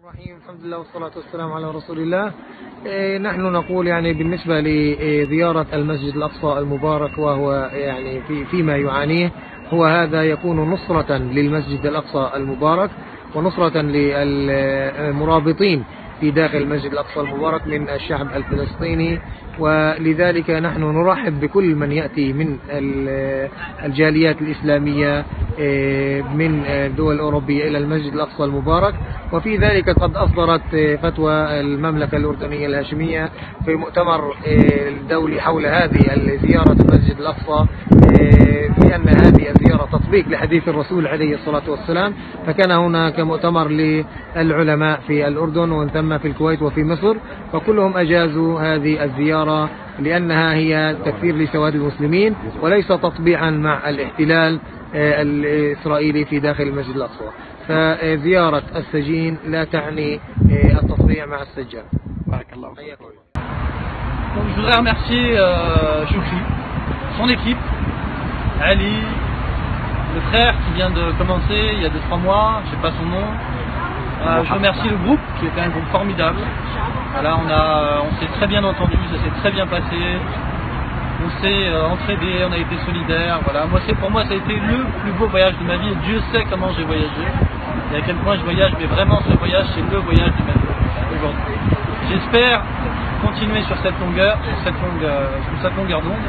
الرحيم. الحمد لله والصلاة والسلام على رسول الله. نحن نقول يعني بالنسبة لزيارة المسجد الأقصى المبارك، وهو يعني فيما يعانيه، هو هذا يكون نصرة للمسجد الأقصى المبارك ونصرة للمرابطين في داخل المسجد الأقصى المبارك من الشعب الفلسطيني، ولذلك نحن نرحب بكل من يأتي من الجاليات الإسلامية من الدول الأوروبية إلى المسجد الأقصى المبارك. وفي ذلك قد أصدرت فتوى المملكة الأردنية الهاشمية في مؤتمر الدولي حول هذه زيارة المسجد الأقصى، بأن هذه الزيارة تطبيق لحديث الرسول عليه الصلاة والسلام. فكان هناك مؤتمر للعلماء في الأردن ومن ثم في الكويت وفي مصر، فكلهم أجازوا هذه الزيارة لأنها هي تكفير لسواد المسلمين وليس تطبيعا مع الاحتلال الإسرائيلي في داخل المسجد الأقصى. فزيارة السجين لا تعني التطبيع مع السجان. بارك الله فيك. Donc, je voudrais remercier Choufi, son équipe, Ali, le frère qui vient de commencer il y a 2-3 mois, je ne sais pas son nom. Je remercie le groupe qui était un groupe formidable. Voilà, on s'est très bien entendu, ça s'est très bien passé. On s'est entraidé, on a été solidaires. Voilà. Pour moi, ça a été le plus beau voyage de ma vie. Et Dieu sait comment j'ai voyagé et à quel point je voyage. Mais vraiment, ce voyage, c'est le voyage de ma vie aujourd'hui. J'espère continuer sur cette longueur, sur cette longueur d'onde.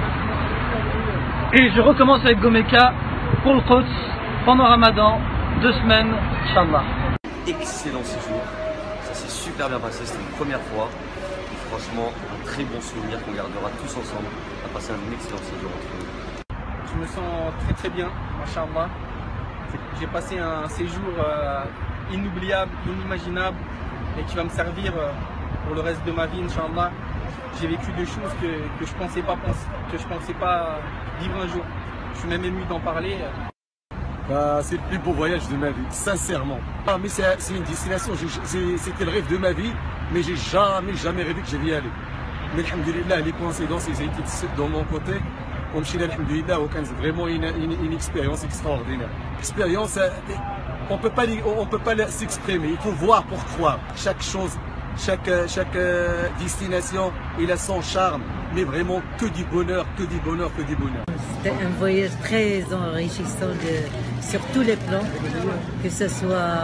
Et je recommence avec Gomeka pour le Quds pendant Ramadan, 2 semaines, Inch'Allah. Excellent séjour, ça s'est super bien passé, c'était une première fois. Et franchement, un très bon souvenir qu'on gardera tous ensemble. On a passé un excellent séjour entre nous. Je me sens très bien, Masha'Allah. J'ai passé un séjour inoubliable, inimaginable et qui va me servir pour le reste de ma vie, Inch'Allah. J'ai vécu des choses que je pensais pas vivre un jour. Je suis même ému d'en parler. C'est le plus beau voyage de ma vie, sincèrement. Mais c'est une destination, c'était le rêve de ma vie, mais j'ai jamais rêvé que j'allais y aller. Mais alhamdoulilah, les coïncidences, ils étaient dans mon côté. Alhamdoulilah, c'est vraiment une expérience extraordinaire. Expérience, on peut pas s'exprimer, il faut voir pour croire. Chaque chose, chaque destination, il a son charme, mais vraiment que du bonheur, que du bonheur, que du bonheur. C'était un voyage très enrichissant sur tous les plans, que ce soit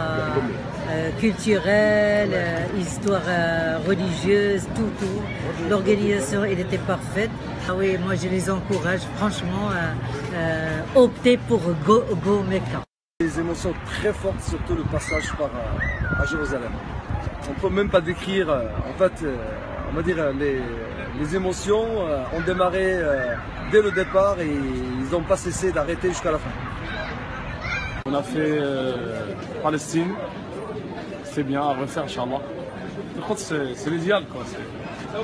culturel, histoire religieuse, tout. L'organisation, elle était parfaite. Ah oui, moi je les encourage franchement à opter pour Gomeka. Des émotions très fortes, surtout le passage à Jérusalem. On ne peut même pas décrire, en fait, on va dire les émotions ont démarré dès le départ et ils n'ont pas cessé d'arrêter jusqu'à la fin. On a fait Palestine, c'est bien à refaire, Inch'Allah. Par contre, c'est l'idéal, quoi.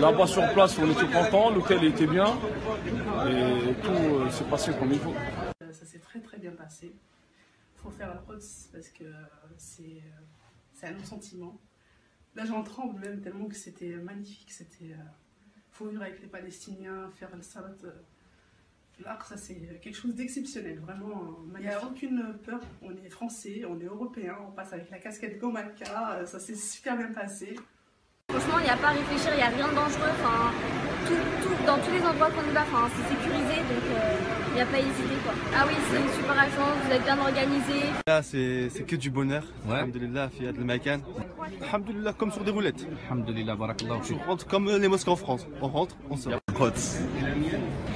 Là-bas sur place, on était contents, l'hôtel était bien et tout s'est passé comme il faut. Ça s'est très bien passé. Il faut faire la Quds parce que c'est un autre sentiment. Là j'en tremble même tellement que c'était magnifique. Faut vivre avec les Palestiniens, faire le salat. L'Aqsa, c'est quelque chose d'exceptionnel, vraiment. Il n'y a aucune peur, on est français, on est européen, on passe avec la casquette Gomeka, ça s'est super bien passé. Franchement, il n'y a pas à réfléchir, il n'y a rien de dangereux. Dans tous les endroits qu'on y va, c'est sécurisé, donc il n'y a pas à hésiter, quoi. Ah oui, c'est une super agence, vous êtes bien organisé. Là, c'est que du bonheur. Ouais. Alhamdulillah, Fiat le Makan. Alhamdulillah, comme sur des roulettes. Alhamdulillah, barakallah. On rentre comme les mosquées en France. On rentre, on sort.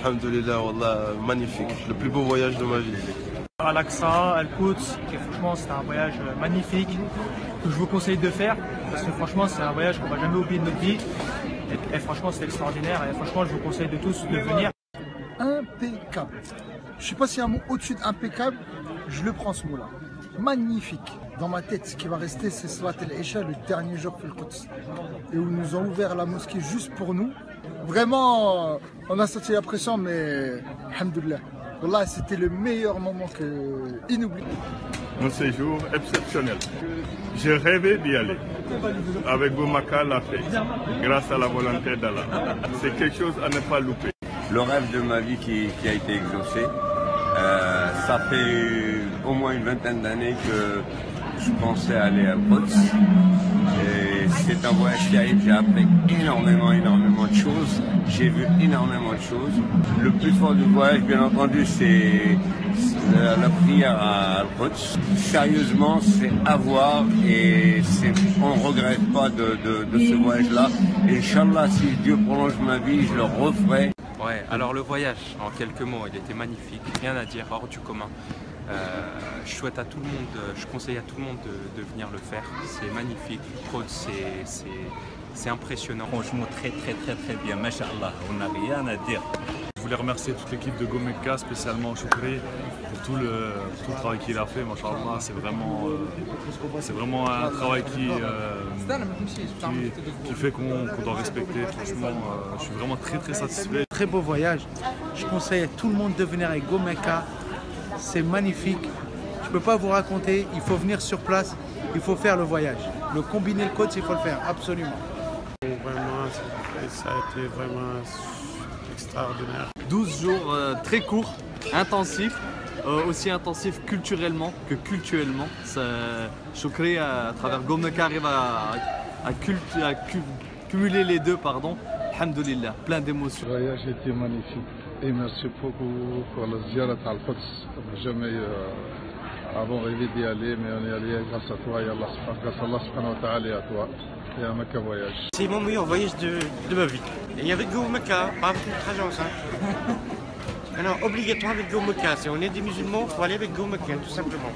Alhamdulillah, wallah, magnifique. Le plus beau voyage de ma vie. Al-Aqsa, Al-Quds, franchement c'est un voyage magnifique que je vous conseille de faire parce que franchement c'est un voyage qu'on va jamais oublier de notre vie et franchement c'est extraordinaire et franchement je vous conseille de tous de venir. Impeccable. Je sais pas s'il y a un mot au-dessus d'impeccable, je le prends ce mot-là. Magnifique. Dans ma tête, ce qui va rester, c'est Salat al-Isha, le dernier jour pour le Quds. Et où ils nous ont ouvert la mosquée juste pour nous. Vraiment, on a senti la pression, mais alhamdoulilah. Wallah, c'était le meilleur moment inoubliable. Un séjour exceptionnel. J'ai rêvé d'y aller. Avec Gomeka l'a fait, grâce à la volonté d'Allah. C'est quelque chose à ne pas louper. Le rêve de ma vie qui a été exaucé. Ça fait au moins une vingtaine d'années que je pensais aller à Quds. c'est un voyage terrible, j'ai appris énormément de choses, j'ai vu énormément de choses. Le plus fort du voyage, bien entendu, c'est la prière à Al-Quds. Sérieusement, c'est à voir et on ne regrette pas de ce voyage-là. Et Inch'Allah, si Dieu prolonge ma vie, je le referai. Ouais, alors le voyage, en quelques mots, il était magnifique, rien à dire, hors du commun. Je souhaite à tout le monde, je conseille à tout le monde de venir le faire. C'est magnifique, c'est impressionnant. Franchement, très bien, Masha'Allah, on n'a rien à dire. Je voulais remercier toute l'équipe de Gomeka, spécialement Choukri, pour tout le travail qu'il a fait. Masha'Allah, c'est vraiment un travail qui fait qu'on doit respecter. Franchement, je suis vraiment très satisfait. Très beau voyage. Je conseille à tout le monde de venir avec Gomeka. C'est magnifique. Je ne peux pas vous raconter. Il faut venir sur place. Il faut faire le voyage. Le combiner le Quds, il faut le faire, absolument. Vraiment, ça a été vraiment extraordinaire. 12 jours très courts, intensifs, aussi intensifs culturellement que cultuellement. Choukri, à travers Gomeka, arrive à cumuler les deux, pardon. Alhamdulillah, plein d'émotions. Le voyage était magnifique et merci beaucoup pour la ziyarat al-Quds. On n'a jamais avant rêvé d'y aller, mais on est allé grâce à toi et grâce à Allah subhanahu wa ta'ala et à toi. Et à Mecca voyage. C'est mon meilleur voyage de ma vie. Et avec Gomeka, pas avec notre agence. Alors, obligatoire avec Gomeka. Si on est des musulmans, il faut aller avec Gomeka, tout simplement.